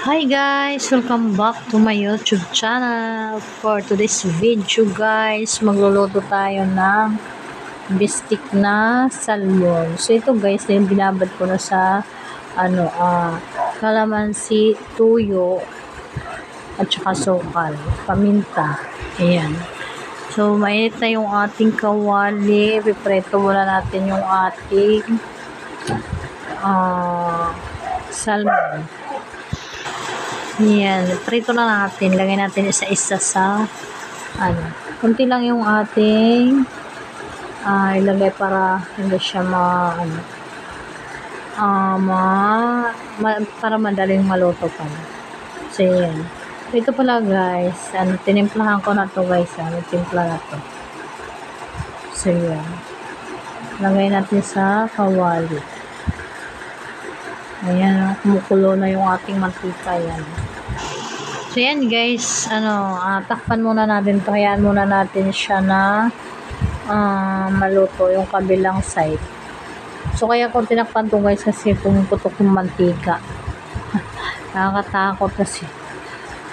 Hi guys! Welcome back to my YouTube channel. For today's video guys, magluluto tayo ng bistik na salmon. So ito guys, yung binabad ko na sa kalamansi, tuyo, at saka sukal, paminta. Ayan. So mainit na yung ating kawali. Pipreto muna natin yung ating salmon. Yan, prito na natin. Lagay natin isa-isa sa kunti lang yung ating ilagay para hindi siya para madaling maluto pa. So yan. Ito pala guys, tinimplahan ko na to guys, timpla na to. So yan. Lagay natin sa kawali. Ayan, kumukulo na yung ating mantika yan. So yan guys, takpan muna natin to. Hayaan muna natin siya na maluto yung kabilang side. So kaya ko tinakpan to guys kasi pumuputok yung mantika. Nakakatakot kasi.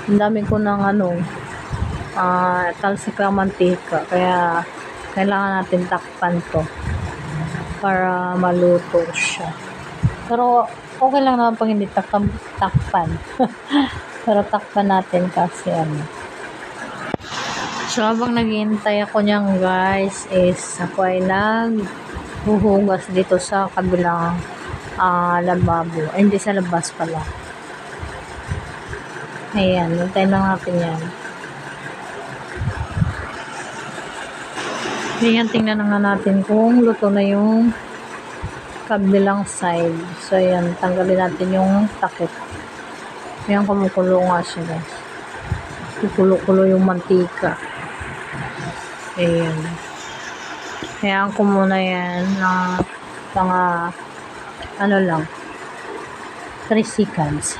Ang dami ko ng talsik ng mantika. Kaya kailangan natin takpan to para maluto siya. Pero okay lang naman pag hindi takpan. Pero takpan natin kasi So habang naghihintay ako niyan guys, is ako ay naghuhugas dito sa kabilang lababo. Ay, hindi sa labas pala. Ayan, hintayin lang natin yan. Ayan, tingnan na nga natin kung luto na yung kabilang side. So ayan, tanggalin natin yung takip. Ayan, kumukulo nga siya guys. Kukulo-kulo yung mantika. Ayan. Ayan ko muna yan na mga 3 seconds.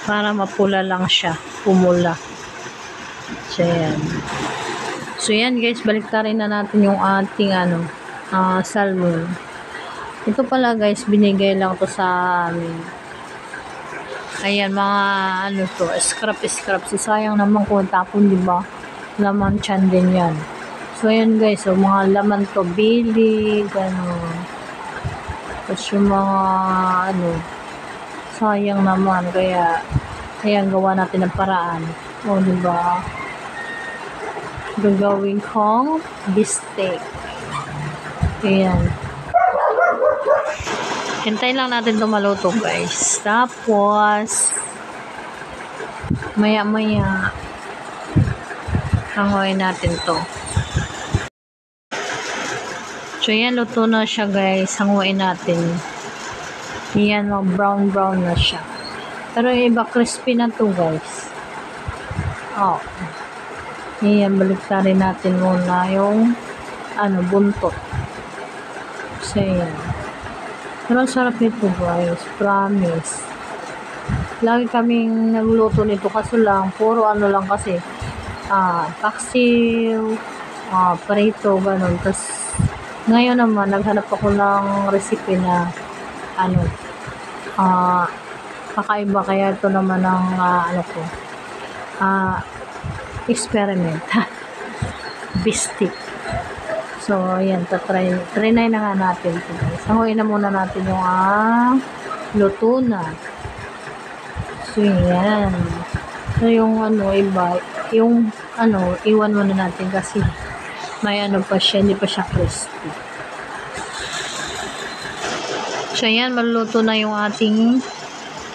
Para mapula lang siya. Pumula. So ayan. So ayan guys, baliktarin na natin yung ating salmon. Ito pala guys, binigay lang to sa amin. Ayan, mga scrap. So sayang naman kung tapon, diba? Laman tiyan din yan. So ayan guys, so mga laman to, bili, gano'n. Tapos yung mga sayang naman. Kaya, ayan, gawa natin ng paraan. O, diba? Gagawin kong bistek. Ayan. Hintayin lang natin maluto guys. Tapos maya hangoy natin to. So yan, luto na siya guys. Hangoyin natin. Yan, brown na siya. Pero yung iba crispy na to guys. Yan, baliktarin natin muna yung buntot. So yan. Pero sarap nito guys, promise. Lagi kaming nagluto nito kasi lang, puro lang kasi, paksiw, prito, ganun. Tapos, ngayon naman, naghanap ako ng recipe na, kakaiba, kaya ito naman ang, experiment. Bistik. So, ayan, try na nga natin ito guys. Hanguin na muna natin yung luto na. So, ayan. So, yung iba, yung iwan muna natin kasi may pa siya, hindi pa siya crispy. So, ayan, maluluto na yung ating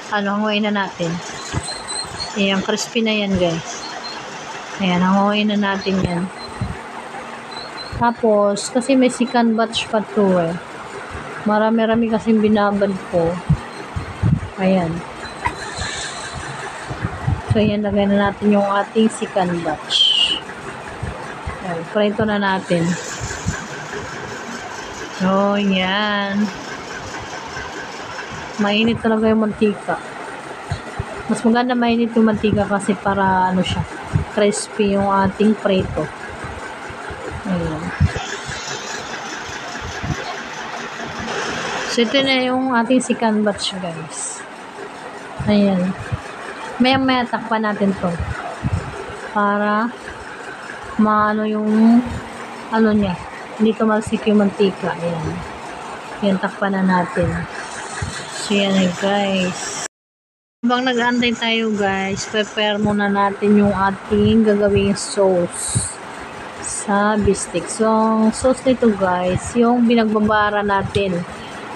hanguin na natin. Ayan, crispy na yan guys. Ayan, hanguin na natin yan. Tapos, kasi may second batch pa to Marami-rami kasi binabad ko. Ayan. So, ayan, lagay na natin yung ating second batch. Ayan, prito na natin. So, ayan. Mainit talaga yung mantika. Mas maganda mainit yung mantika kasi para siya, crispy yung ating prito. Ayan. So, ito na yung ating second batch guys. Ayan. Maya takpan natin to. Para maano yung ano niya. Hindi tumalsik yung mantika. Ayan. Yan, takpan na natin. So, yan guys. Habang nag-aantay tayo guys, prepare muna natin yung ating gagawing sauce sa bistik. So, ang sauce nito guys, yung binagbabara natin.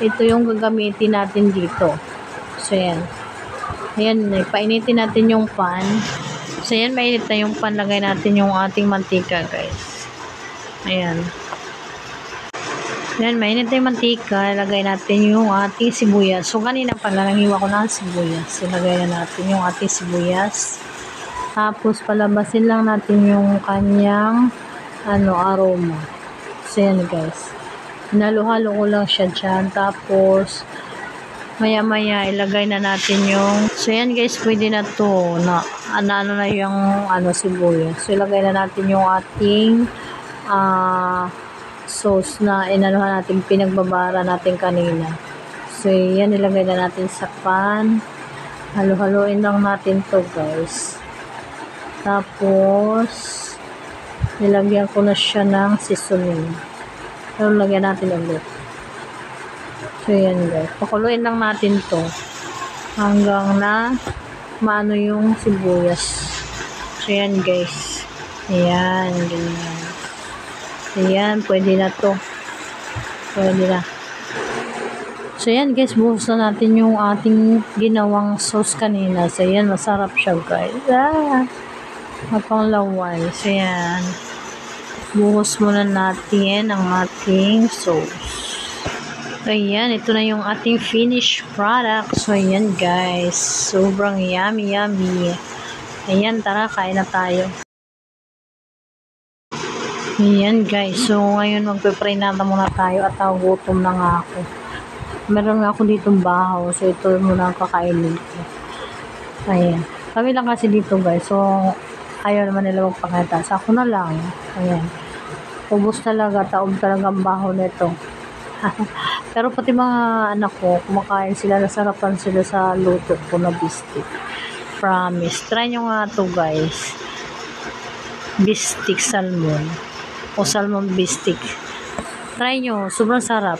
Ito yung gagamitin natin dito. So, yan. Ayan, painitin natin yung pan. So, yan, mainit na yung pan. Lagay natin yung ating mantika guys. Ayan. Yan, mainit na yung mantika. Lagay natin yung ating sibuyas. So, kanina pala, nangiwa ko na ang sibuyas. So, lagay na natin yung ating sibuyas. Tapos, palabasin lang natin yung kanyang aroma. So, yan guys. Hinalo-halo ko lang siya dyan. Tapos, maya-maya, ilagay na natin yung... So, yan guys, pwede na to. Ano na yung sibuyas. So, ilagay na natin yung ating sauce na inanuhan natin, pinagbabara natin kanina. So, yan, ilagay na natin sa pan. Halo-haloin lang natin to guys. Tapos, nilagyan ko na siya ng seasoning. Pero, lagyan natin ulit. So, yan guys. Pakuluin lang natin to hanggang na maano yung sibuyas. So, yan guys. Ayan, ganyan. Ayan, pwede na to. Pwede na. So, yan guys, buhos na natin yung ating ginawang sauce kanina. So, yan, masarap siya guys. Mapanglaway. So, yan. Buhos muna natin ang ating sauce. Ayan, ito na yung ating finished product. So, ayan guys. Sobrang yummy, yummy. Ayan, tara, kain na tayo. Ayan guys, so ngayon magpe-pray na muna tayo at gutom na nga ako. Meron nga ako ditong bahaw, so ito muna ang kakainin ko. Ayan, kami lang kasi dito guys, so ayaw naman nila magpakita. So ako na lang, ayan. Ubus talaga, taob talaga ang bahaw nito. Pero pati mga anak ko, kumakain sila, nasarapan sila sa luto ko na bistik. Promise, try nyo nga to guys. Bistik salmon. O salmon bistik. Try nyo, sobrang sarap.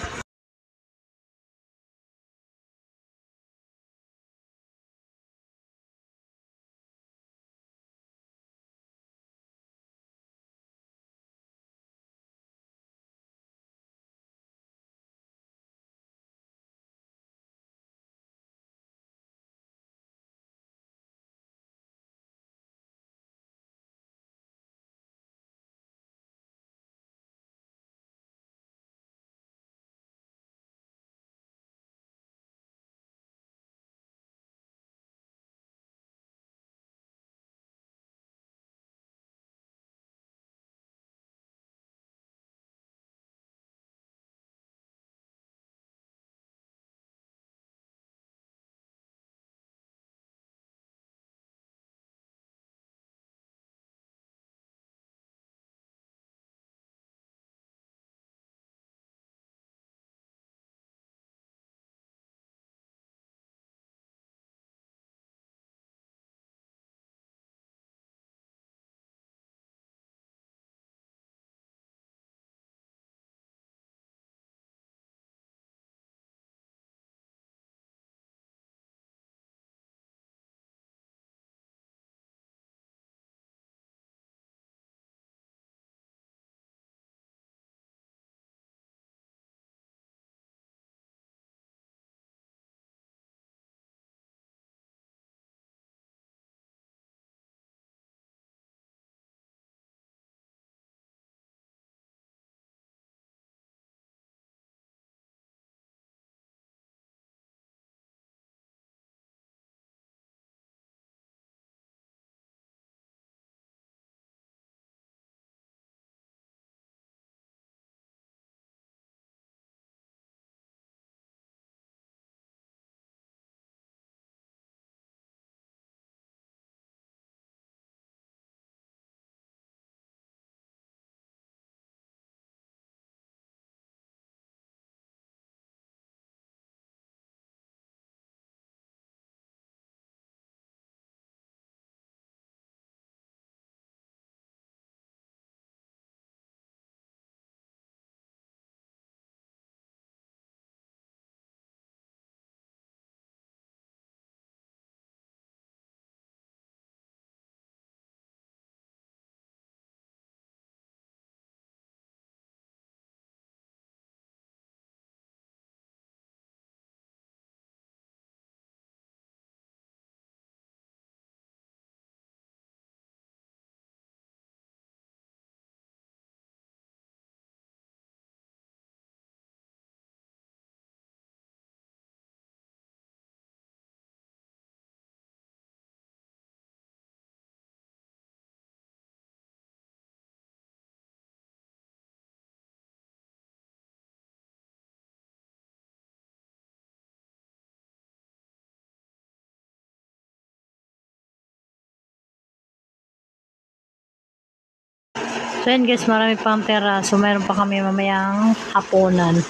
So yan guys, marami pang pera. So meron pa kami mamayang hapunan.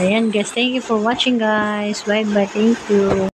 Ayan guys, thank you for watching guys. Bye bye, thank you.